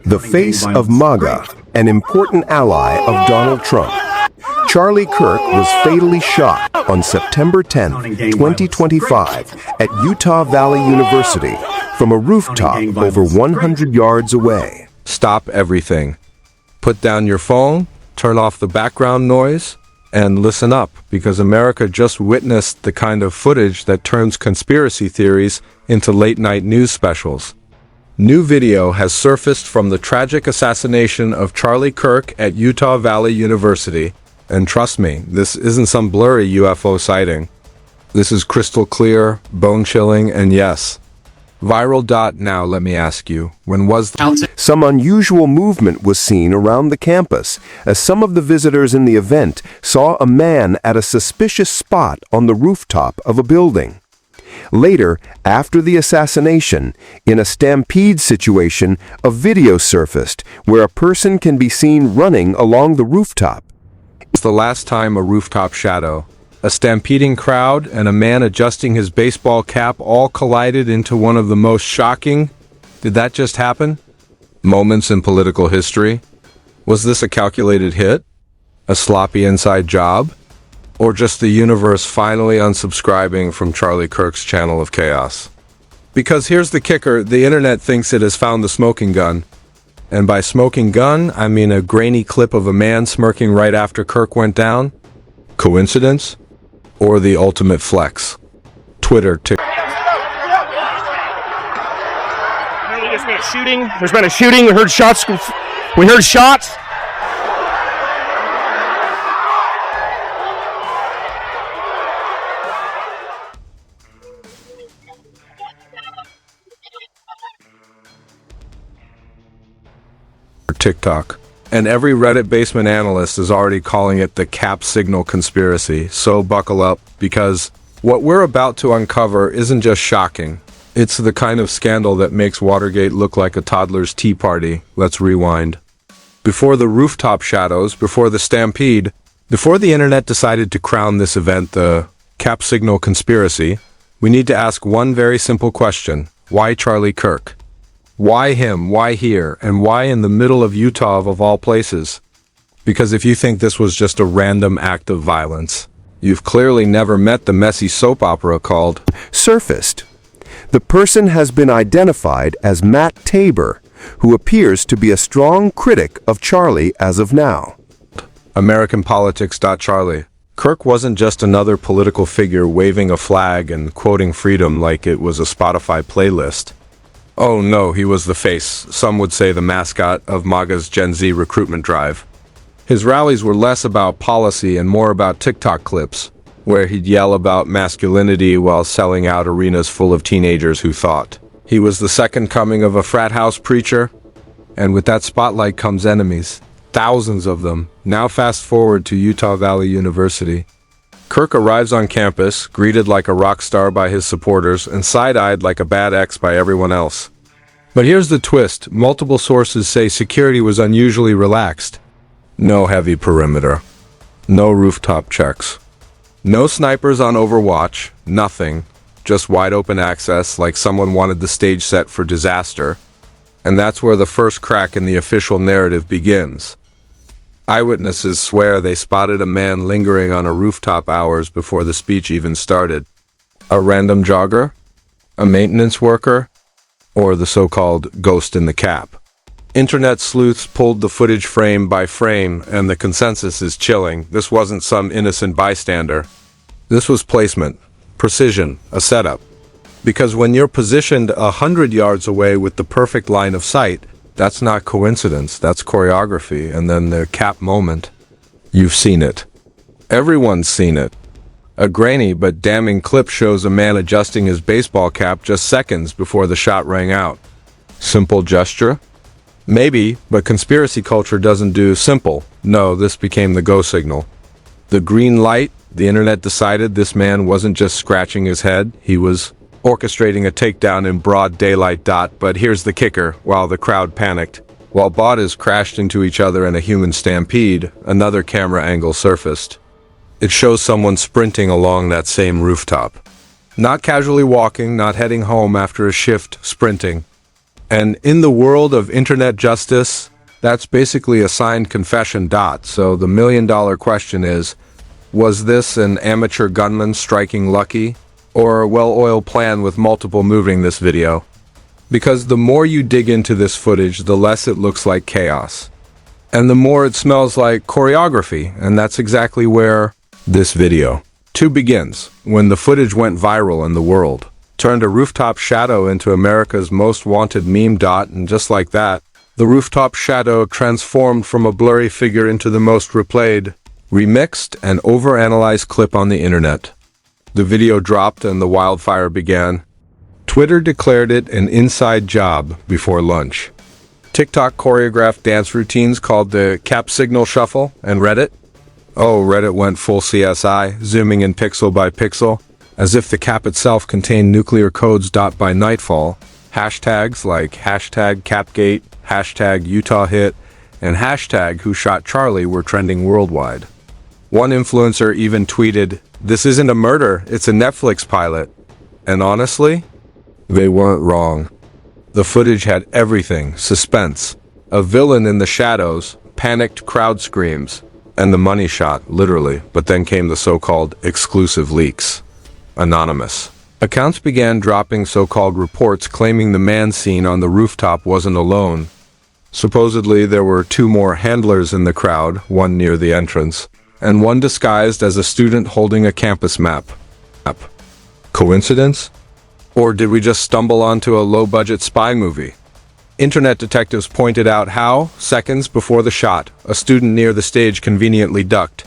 The face of MAGA, an important ally of Donald Trump. Charlie Kirk was fatally shot on September 10, 2025 at Utah Valley University from a rooftop over 100 yards away. Stop everything. Put down your phone, turn off the background noise, and listen up, because America just witnessed the kind of footage that turns conspiracy theories into late-night news specials. New video has surfaced from the tragic assassination of Charlie Kirk at Utah Valley University. And trust me, this isn't some blurry UFO sighting. This is crystal clear, bone-chilling, and yes, viral. Now let me ask you, when was Some unusual movement was seen around the campus as some of the visitors in the event saw a man at a suspicious spot on the rooftop of a building. Later, after the assassination, in a stampede situation, a video surfaced where a person can be seen running along the rooftop. It's the last time a rooftop shadow, a stampeding crowd, and a man adjusting his baseball cap all collided into one of the most shocking, did that just happen, moments in political history? Was this a calculated hit? A sloppy inside job? Or just the universe finally unsubscribing from Charlie Kirk's channel of chaos? Because here's the kicker, the internet thinks it has found the smoking gun. And by smoking gun, I mean a grainy clip of a man smirking right after Kirk went down. Coincidence? Or the ultimate flex? Twitter, TikTok. There's been a shooting. There's been a shooting. We heard shots. We heard shots. TikTok. And every Reddit basement analyst is already calling it the cap signal conspiracy, so buckle up, because what we're about to uncover isn't just shocking. It's the kind of scandal that makes Watergate look like a toddler's tea party. Let's rewind. Before the rooftop shadows, before the stampede, before the internet decided to crown this event the cap signal conspiracy, we need to ask one very simple question. Why Charlie Kirk? Why him? Why here? And why in the middle of Utah of all places? Because if you think this was just a random act of violence, you've clearly never met the messy soap opera called Surfaced. The person has been identified as Matt Tabor, who appears to be a strong critic of Charlie as of now. American Politics. Charlie Kirk wasn't just another political figure waving a flag and quoting freedom like it was a Spotify playlist. Oh no, he was the face, some would say the mascot, of MAGA's Gen Z recruitment drive. His rallies were less about policy and more about TikTok clips, where he'd yell about masculinity while selling out arenas full of teenagers who thought he was the second coming of a frat house preacher. And with that spotlight comes enemies, thousands of them. Now fast forward to Utah Valley University. Kirk arrives on campus, greeted like a rock star by his supporters and side-eyed like a bad ex by everyone else. But here's the twist. Multiple sources say security was unusually relaxed. No heavy perimeter. No rooftop checks. No snipers on Overwatch. Nothing. Just wide-open access like someone wanted the stage set for disaster. And that's where the first crack in the official narrative begins. Eyewitnesses swear they spotted a man lingering on a rooftop hours before the speech even started. A random jogger? A maintenance worker? Or the so-called ghost in the cap? Internet sleuths pulled the footage frame by frame, and the consensus is chilling. This wasn't some innocent bystander. This was placement, precision, a setup. Because when you're positioned 100 yards away with the perfect line of sight, that's not coincidence, that's choreography. And then the cap moment. You've seen it. Everyone's seen it. A grainy but damning clip shows a man adjusting his baseball cap just seconds before the shot rang out. Simple gesture? Maybe, but conspiracy culture doesn't do simple. No, this became the go signal. The green light, the internet decided this man wasn't just scratching his head, he was orchestrating a takedown in broad daylight. But here's the kicker. While the crowd panicked, while bodies crashed into each other in a human stampede, another camera angle surfaced. It shows someone sprinting along that same rooftop. Not casually walking, not heading home after a shift, sprinting. And in the world of internet justice, that's basically a signed confession. So the million-dollar question is, was this an amateur gunman striking lucky, or a well-oiled plan with multiple moving this video? Because the more you dig into this footage, the less it looks like chaos. And the more it smells like choreography, and that's exactly where this video 2 begins, when the footage went viral in the world, turned a rooftop shadow into America's most wanted meme. And just like that, the rooftop shadow transformed from a blurry figure into the most replayed, remixed, and overanalyzed clip on the internet. The video dropped and the wildfire began. Twitter declared it an inside job before lunch. TikTok choreographed dance routines called the Cap Signal Shuffle, and Reddit went full CSI, zooming in pixel by pixel, as if the cap itself contained nuclear codes. By nightfall, hashtags like #Capgate, #UtahHit, and #WhoShotCharlie were trending worldwide. One influencer even tweeted, "This isn't a murder, it's a Netflix pilot." And honestly, they weren't wrong. The footage had everything: suspense, a villain in the shadows, panicked crowd screams, and the money shot, literally. But then came the so-called exclusive leaks. Anonymous accounts began dropping so-called reports claiming the man seen on the rooftop wasn't alone. Supposedly, there were 2 more handlers in the crowd, one near the entrance, and one disguised as a student holding a campus map. Coincidence? Or did we just stumble onto a low-budget spy movie? Internet detectives pointed out how, seconds before the shot, a student near the stage conveniently ducked.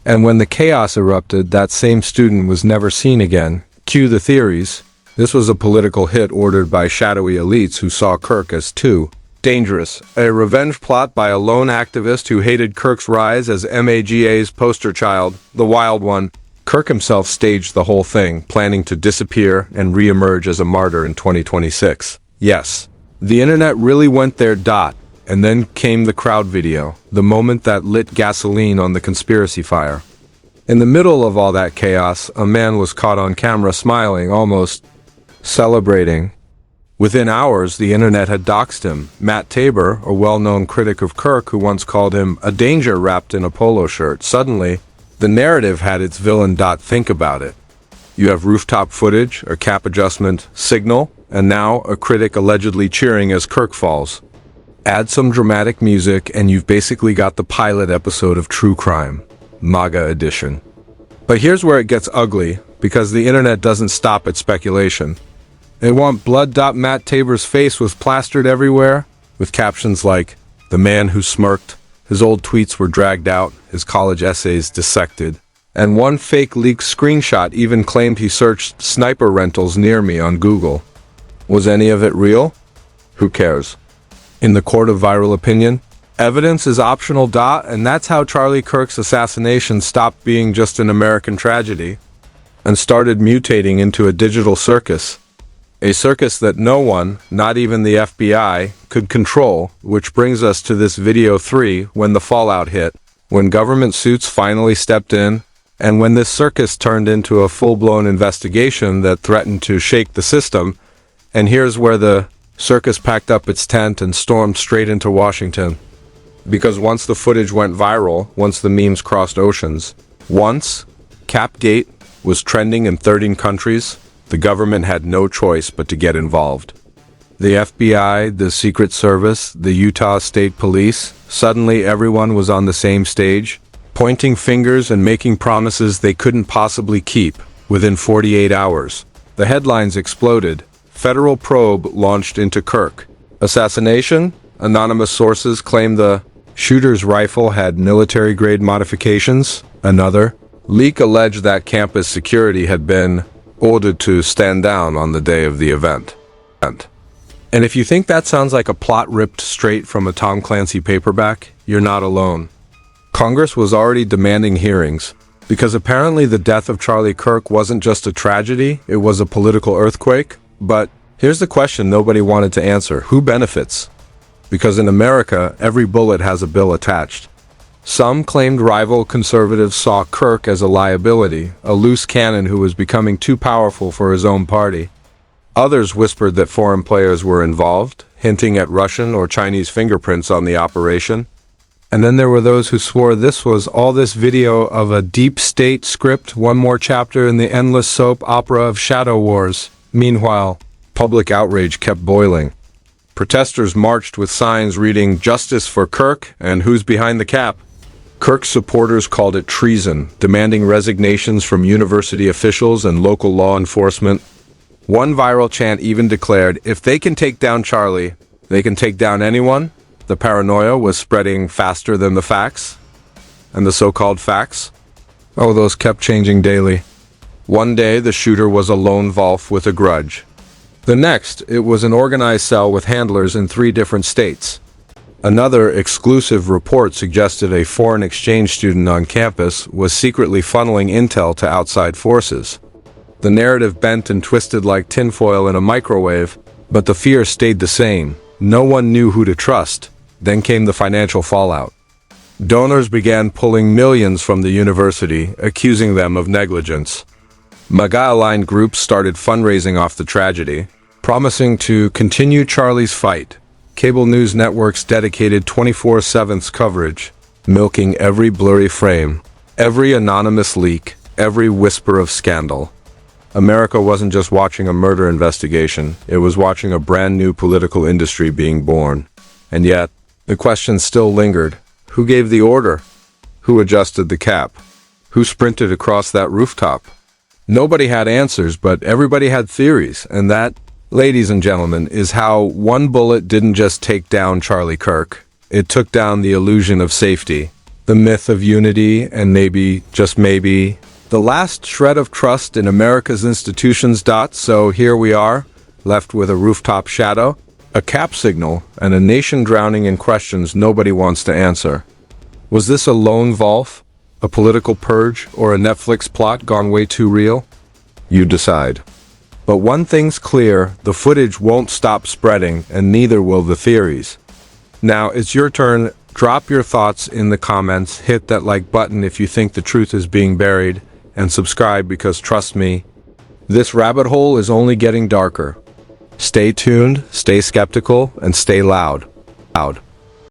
And when the chaos erupted, that same student was never seen again. Cue the theories. This was a political hit ordered by shadowy elites who saw Kirk as too dangerous. A revenge plot by a lone activist who hated Kirk's rise as MAGA's poster child, the Wild One. Kirk himself staged the whole thing, planning to disappear and re-emerge as a martyr in 2026. Yes, the internet really went there. And then came the crowd video, the moment that lit gasoline on the conspiracy fire. In the middle of all that chaos, a man was caught on camera smiling, almost celebrating. Within hours, the internet had doxed him. Matt Tabor, a well-known critic of Kirk who once called him a danger wrapped in a polo shirt. Suddenly, the narrative had its villain. Think about it. You have rooftop footage, a cap adjustment signal, and now a critic allegedly cheering as Kirk falls. Add some dramatic music and you've basically got the pilot episode of True Crime, MAGA edition. But here's where it gets ugly, because the internet doesn't stop at speculation. They want blood. Matt Tabor's face was plastered everywhere, with captions like, "The man who smirked." His old tweets were dragged out, his college essays dissected, and one fake leaked screenshot even claimed he searched sniper rentals near me on Google. Was any of it real? Who cares? In the court of viral opinion, evidence is optional. And that's how Charlie Kirk's assassination stopped being just an American tragedy and started mutating into a digital circus. A circus that no one, not even the FBI, could control, which brings us to this video 3, when the fallout hit, when government suits finally stepped in, and when this circus turned into a full-blown investigation that threatened to shake the system. And here's where the circus packed up its tent and stormed straight into Washington. Because once the footage went viral, once the memes crossed oceans, once Capgate was trending in 13 countries, the government had no choice but to get involved. The FBI, the Secret Service, the Utah State Police, suddenly everyone was on the same stage, pointing fingers and making promises they couldn't possibly keep. Within 48 hours, the headlines exploded. Federal probe launched into Kirk. Assassination? Anonymous sources claim the shooter's rifle had military-grade modifications. Another leak alleged that campus security had been ordered to stand down on the day of the event. And if you think that sounds like a plot ripped straight from a Tom Clancy paperback, you're not alone. Congress was already demanding hearings, because apparently the death of Charlie Kirk wasn't just a tragedy, it was a political earthquake. But here's the question nobody wanted to answer: who benefits? Because in America, every bullet has a bill attached. Some claimed rival conservatives saw Kirk as a liability, a loose cannon who was becoming too powerful for his own party. Others whispered that foreign players were involved, hinting at Russian or Chinese fingerprints on the operation. And then there were those who swore this was all this video of a deep state script, one more chapter in the endless soap opera of shadow wars. Meanwhile, public outrage kept boiling. Protesters marched with signs reading "Justice for Kirk" and "Who's behind the cap?" Kirk's supporters called it treason, demanding resignations from university officials and local law enforcement. One viral chant even declared, "If they can take down Charlie, they can take down anyone." The paranoia was spreading faster than the facts. And the so-called facts? Oh, those kept changing daily. One day, the shooter was a lone wolf with a grudge. The next, it was an organized cell with handlers in 3 different states. Another exclusive report suggested a foreign exchange student on campus was secretly funneling intel to outside forces. The narrative bent and twisted like tinfoil in a microwave, but the fear stayed the same. No one knew who to trust. Then came the financial fallout. Donors began pulling millions from the university, accusing them of negligence. MAGA-aligned groups started fundraising off the tragedy, promising to continue Charlie's fight. Cable news networks dedicated 24/7 coverage, milking every blurry frame, every anonymous leak, every whisper of scandal. America wasn't just watching a murder investigation, it was watching a brand new political industry being born. And yet, the question still lingered. Who gave the order? Who adjusted the cap? Who sprinted across that rooftop? Nobody had answers, but everybody had theories, and that, ladies and gentlemen, is how one bullet didn't just take down Charlie Kirk. It took down the illusion of safety, the myth of unity, and maybe, just maybe, the last shred of trust in America's institutions. So here we are, left with a rooftop shadow, a cap signal, and a nation drowning in questions nobody wants to answer. Was this a lone wolf, a political purge, or a Netflix plot gone way too real? You decide. But one thing's clear, the footage won't stop spreading, and neither will the theories. Now it's your turn. Drop your thoughts in the comments, hit that like button if you think the truth is being buried, and subscribe because trust me, this rabbit hole is only getting darker. Stay tuned, stay skeptical, and stay loud.